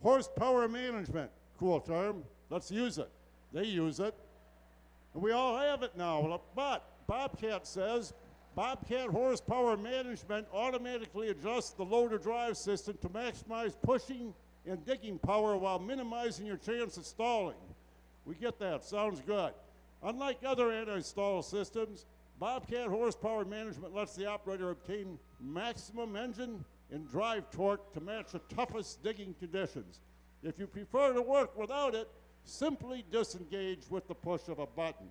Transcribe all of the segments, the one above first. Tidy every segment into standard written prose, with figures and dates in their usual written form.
Horsepower management, cool term. Let's use it. They use it. And we all have it now. But Bobcat says, Bobcat horsepower management automatically adjusts the loader drive system to maximize pushing and digging power while minimizing your chance of stalling. We get that. Sounds good. Unlike other anti-stall systems, Bobcat horsepower management lets the operator obtain maximum engine and drive torque to match the toughest digging conditions. If you prefer to work without it, simply disengage with the push of a button.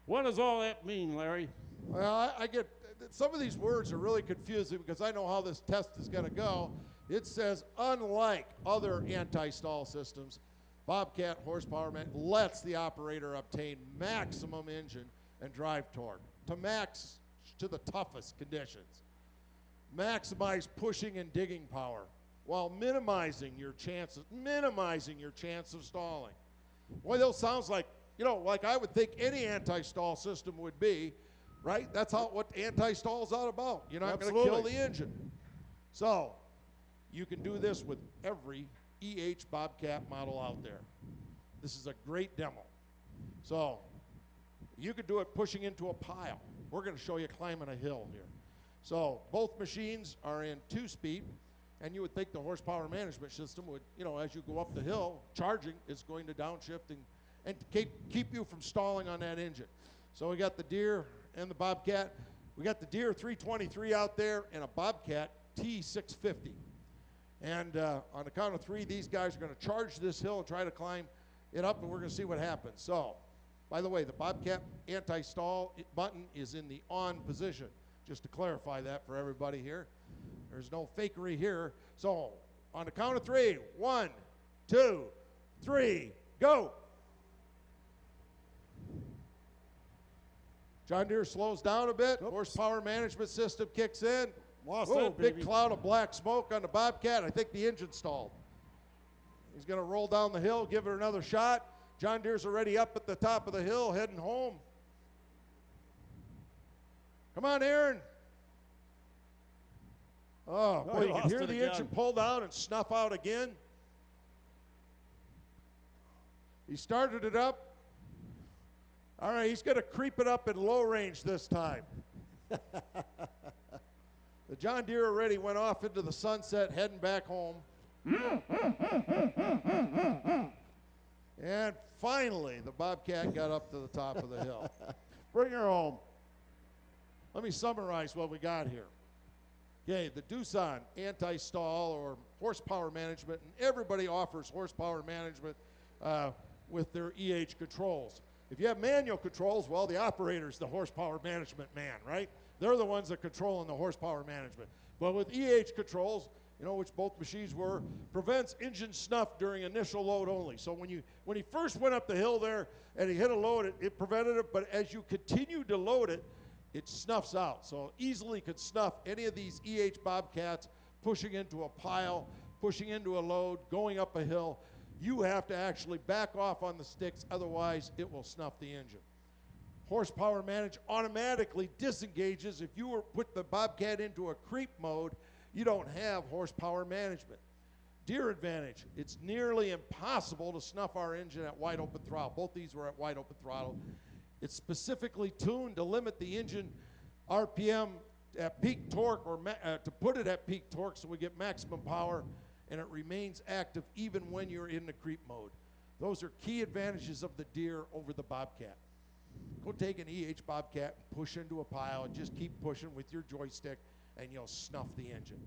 What does all that mean, Larry? Well, I get, some of these words are really confusing because I know how this test is going to go. It says, unlike other anti-stall systems, Bobcat horsepower lets the operator obtain maximum engine and drive torque to the toughest conditions. Maximize pushing and digging power while minimizing your chance of stalling. Boy, those sounds like, you know, like I would think any anti-stall system would be, right? That's what anti-stall is all about. You're not going to kill the engine. So you can do this with every EH Bobcat model out there. This is a great demo. So you could do it pushing into a pile. We're going to show you climbing a hill here. So both machines are in 2-speed, and you would think the horsepower management system would, you know, as you go up the hill, charging is going to downshift and keep you from stalling on that engine. So we got the Deere and the Bobcat. We got the Deere 323 out there and a Bobcat T650. And on the count of 3, these guys are going to charge this hill and try to climb it up, and we're going to see what happens. So, by the way, the Bobcat anti-stall button is in the on position, just to clarify that for everybody here. There's no fakery here. So, on the count of 3, 1, 2, 3, go. John Deere slows down a bit. Oops. Horsepower management system kicks in. Whoa, big cloud of black smoke on the Bobcat. I think the engine stalled. He's going to roll down the hill, give it another shot. John Deere's already up at the top of the hill, heading home. Come on, Aaron. Oh, boy, you can hear the engine pull down and snuff out again. He started it up. All right, he's going to creep it up in low range this time. The John Deere already went off into the sunset, heading back home. And finally, the Bobcat got up to the top of the hill. Bring her home. Let me summarize what we got here. Okay, the Doosan anti-stall or horsepower management, and everybody offers horsepower management with their EH controls. If you have manual controls, well, the operator's the horsepower management man, right? They're the ones that controlling the horsepower management. But with EH controls, you know, which both machines were, prevents engine snuff during initial load only. So when he first went up the hill there and he hit a load, it prevented it, but as you continue to load it, it snuffs out. So easily could snuff any of these EH Bobcats pushing into a pile, pushing into a load, going up a hill. You have to actually back off on the sticks, otherwise it will snuff the engine. Horsepower manage automatically disengages. If you were put the Bobcat into a creep mode, you don't have horsepower management. Deere advantage, it's nearly impossible to snuff our engine at wide open throttle. Both these were at wide open throttle. It's specifically tuned to limit the engine RPM at peak torque, or to put it at peak torque so we get maximum power, and it remains active even when you're in the creep mode. Those are key advantages of the Deere over the Bobcat. Go take an EH Bobcat and push into a pile and just keep pushing with your joystick and you'll snuff the engine.